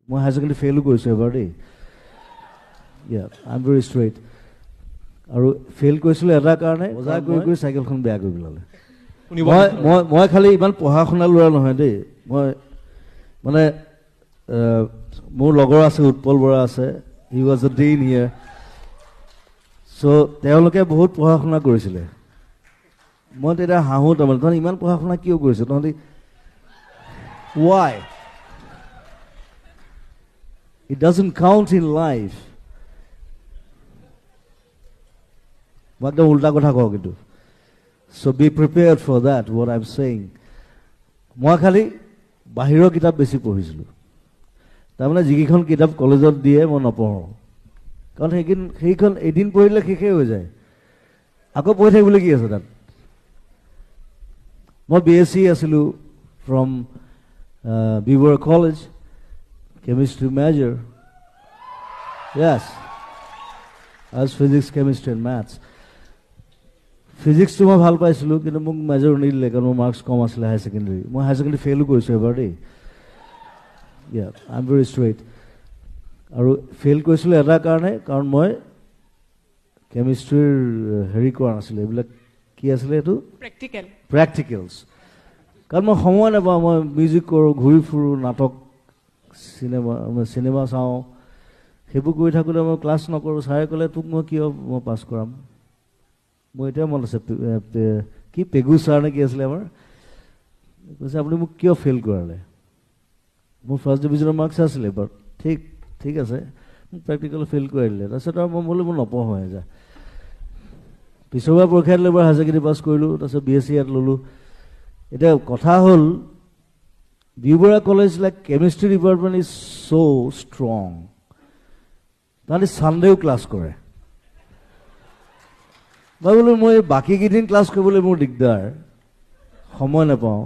মই higher secondary failure কৰিছোঁ এবাৰ দেই আই এম ভেৰি ষ্ট্ৰেইট আৰু ফেইল কৰিছিলোঁ এটা কাৰণে বজাৰ কৰি কৰি চাইকেলখন বেয়া কৰি পেলালে মই খালি ইমান পঢ়া শুনা ল'ৰা নহয় দেই মই মানে মোৰ লগৰ আছে উৎপল বৰা আছে হি ৱাজ এ ডিন হিয়াৰ চ' তেওঁলোকে বহুত পঢ়া শুনা কৰিছিলে মই তেতিয়া হাঁহো তাৰমানে তহঁতি ইমান পঢ়া শুনা কিয় কৰিছ তহঁতি why it doesn't count in life মই একদম উল্টা কথা কওঁ কিন্তু so' be prepared for that what I am saying মই খালি বাহিৰৰ কিতাপ বেছি পঢ়িছিলোঁ তাৰমানে যিকেইখন কিতাপ কলেজত দিয়ে মই নপঢ়োঁ কাৰণ সেইখন এদিন পঢ়িলে শেষেই হৈ যায় আকৌ পঢ়ি থাকিবলৈ কি আছে তাত মই BSc আছিলোঁ from B Barooah college chemistry major yes as physics chemistry and maths ফিজিক্সটো মই ভাল পাইছিলোঁ কিন্তু মোক মেজৰ নিদিলে কাৰণ মোৰ মাৰ্কছ কম আছিলে হায়াৰ ছেকেণ্ডেৰী মই হায়াৰ ছেকেণ্ডেৰী ফেইলো কৰিছোঁ এবাৰ দেই আই এম ভেৰি ষ্ট্ৰেইট আৰু ফেইল কৰিছিলোঁ এটা কাৰণে কাৰণ মই কেমিষ্ট্ৰিৰ হেৰি কৰা নাছিলোঁ এইবিলাক কি আছিলে এইটো প্ৰেক্টিকেলছ কাৰণ মই সময় নাপাওঁ মই মিউজিক কৰোঁ ঘূৰি ফুৰোঁ নাটক চিনেমা চাওঁ সেইবোৰ কৰি থাকোঁতে মই ক্লাছ নকৰোঁ ছাৰে ক'লে তোক মই কিয় মই পাছ কৰাম মোৰ এতিয়া মনত আছে কি পেগু ছাৰ নে কি আছিলে আমাৰ কৈছে আপুনি মোক কিয় ফেইল কৰালে মোৰ ফাৰ্ষ্ট ডিভিজনৰ মাৰ্কছ আছিলে বাট ঠিক আছে মোক প্ৰেক্টিকেল ফেইল কৰাই দিলে তাৰপিছত আৰু মই বোলো মই নপঢ়োঁ যা পিছৰবাৰ পৰীক্ষা দিলে এবাৰ হায়াৰ ছেকেণ্ডেৰী পাছ কৰিলোঁ তাৰপিছত BSc ইয়াত ল'লোঁ এতিয়া কথা হ'ল B Barooah college like chemistry department is so' strong তাহাঁতি ছানডেও ক্লাছ কৰে মই বোলো মই বাকীকেইদিন ক্লাছ কৰিবলৈ মোৰ দিগদাৰ সময় নাপাওঁ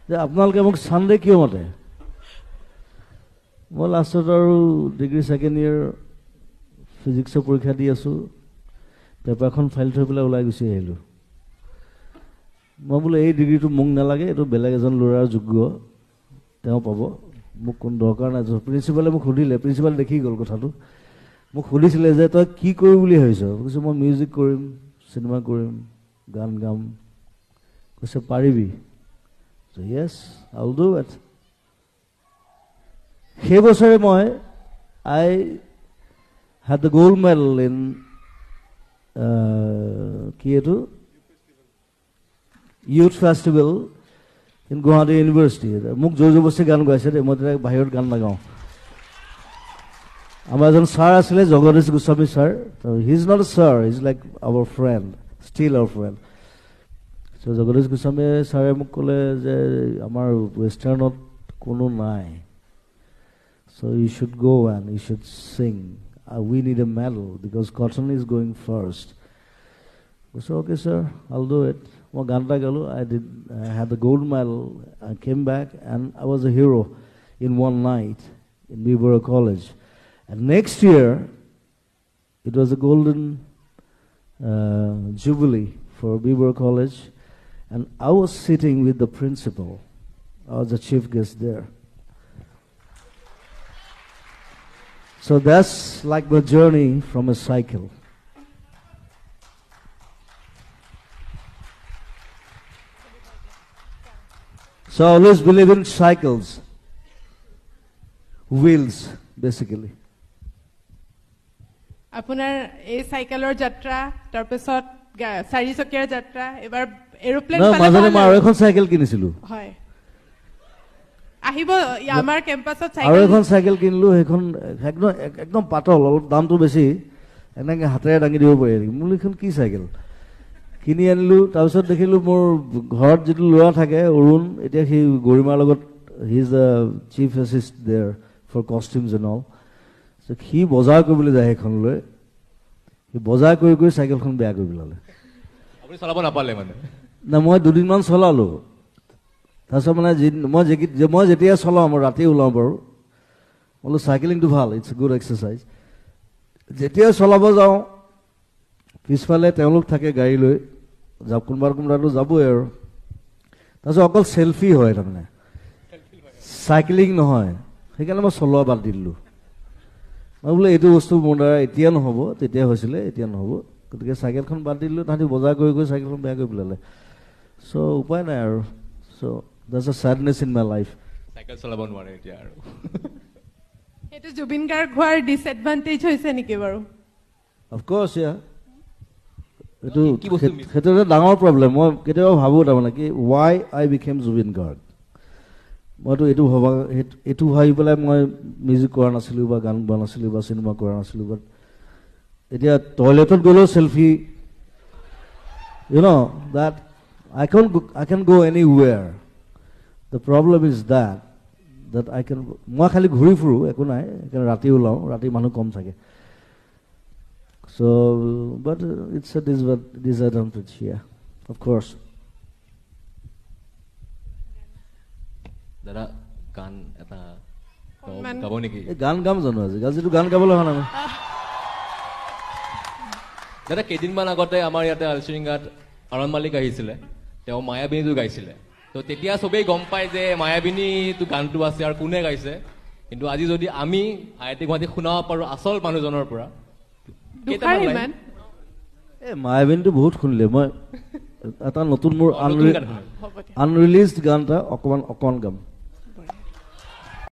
যে আপোনালোকে মোক ছানডে কিয় মাতে মই লাষ্টত আৰু ডিগ্ৰী ছেকেণ্ড ইয়েৰ ফিজিক্সৰ পৰীক্ষা দি আছোঁ পেপাৰখন ফাইল থৈ পেলাই ওলাই গুচি আহিলোঁ মই বোলো এই ডিগ্ৰীটো মোক নালাগে এইটো বেলেগ এজন ল'ৰাৰ যোগ্য তেওঁ পাব মোক কোনো দৰকাৰ নাই প্ৰিন্সিপালে মোক সুধিলে প্ৰিন্সিপালে দেখি গ'ল কথাটো মোক সুধিছিলে যে তই কি কৰিম বুলি ভাবিছ কৈছে মই মিউজিক কৰিম চিনেমা কৰিম গান গাম কৈছে পাৰিবি য়েছ আই উইল ডু ইট সেই বছৰে মই আই had the gold medal in কি এইটো youth festival in Guwahati University মোক জোৰ জবৰদস্তি গান গাইছে দেই মই তেতিয়া বাহিৰত গান নাগাওঁ আমাৰ এজন ছাৰ আছিলে Jagadish Goswami sir he is not a sir he is like our friend still our friend so' Jagadish Goswami ছাৰে মোক ক'লে যে আমাৰ ৱেষ্টাৰ্ণত কোনো নাই so' you should go' and you should sing we need a medal because Cotton is going first. So okay sir, I'll do it. মই গান এটা গালোঁ I had the gold medal. I came back and I was a hero in one night in B Borough College. And next year, it was a golden jubilee for B Borough College. And I was sitting with the principal. I was the chief guest there. So that's like the journey from a cycle. So I always believe in cycles, wheels basically. আপোনাৰ এই সাইকেলৰ যাত্ৰা তাৰ পিছত চাৰি চকীয়াৰ যাত্ৰা এবাৰ aeroplane পালে মাজে মই আৰু এখন সাইকেল কিনিছিলো হয় আহিব আমাৰ কেম্পাছত সাইকেল আৰু এখন সাইকেল কিনলো এখন একদম পাতল অলপ দামটো বেছি এনেকে হাতেৰে দাঙি দিব পাৰি মোৰ এখন কি সাইকেল কিনি আনিলো তাৰ পিছত দেখিলো মোৰ ঘৰত যেটো ল'ৰা থাকে অৰুণ এতিয়া সি গৰিমাৰ লগত he is the chief assist there for costumes and all so সি বজাৰ কৰিবলৈ যায় এখন লৈ সি বজাৰ কৰি কৰি সাইকেলখন বেয়া কৰি পেলালে আপুনি চলাব নাপালে মানে না মই দুদিনমান চলালো তাৰপিছত মানে মই যেতিয়া চলাওঁ মই ৰাতি ওলাওঁ বাৰু বোলো চাইকেলিংটো ভাল ইটছ এ গুড এক্সাৰচাইজ যেতিয়া চলাব যাওঁ পিছফালে তেওঁলোক থাকে গাড়ী লৈ কোনোবাটো যাবই আৰু তাৰপিছত অকল চেলফি হয় তাৰমানে চাইকেলিং নহয় সেইকাৰণে মই চলোৱা বাদ দি দিলোঁ মই বোলে এইটো বস্তু মোৰ দ্বাৰা এতিয়া নহ'ব তেতিয়া হৈছিলে এতিয়া নহ'ব গতিকে চাইকেলখন বাদ দি দিলোঁ তাহাঁতি বজাৰ কৰি গৈ চাইকেলখন বেয়া কৰি পেলালে চ' উপায় নাই আৰু চ' দ্যাটছ আ sadness in my life cycle চলাব নোৱাৰে এতিয়া আৰু সেইটো জুবিন গাৰ্গ হোৱাৰ ডিছএডভান্টেজ হৈছে নেকি বাৰু অফক'ৰ্ছ ইয়া এইটো কি বস্তু সেইটো এটা ডাঙৰ প্ৰব্লেম মই কেতিয়াবা ভাবোঁ তাৰমানে কি ৱাই আই বিকেম জুবিন গাৰ্গ মইতো এইটো ভাবি পেলাই মই মিউজিক কৰা নাছিলোঁ বা গান গোৱা নাছিলোঁ বা চিনেমা কৰা নাছিলোঁ বাট এতিয়া টয়লেটত গ'লেও selfie you know' that I can go anywhere. The problem is that I can মই খালি ঘূৰি ফুৰো একো নাই ৰাতি ওলাওঁ ৰাতি মানুহ কম থাকে so but it's a disadvantage yeah of course দাদা গান এটা অকণমান গাব নেকি গান গাম জানো আজিটো গান গাবলৈ হোৱা নাই দাদা কেইদিনমান আগতে আমাৰ ইয়াতে আলচিৰিংগাত আৰণ মালিক আহিছিলে তেওঁ মায়াবিনীটো গাইছিলে তো তেতিয়া চবেই গম পায় যে মায়াবিনীটো গানটো আছে আৰু কোনে গাইছে কিন্তু আজি যদি আমি আইআইটি গুৱাহাটী শুনাব পাৰোঁ আচল মানুহজনৰ পৰা দুখাৰ ইমান মায়াবিনীটো বহুত শুনিলে মই এটা নতুন মোৰ নতুন গান শুনিম। হ'ব দিয়া আনৰিলিজড গান এটা অকণমান গাম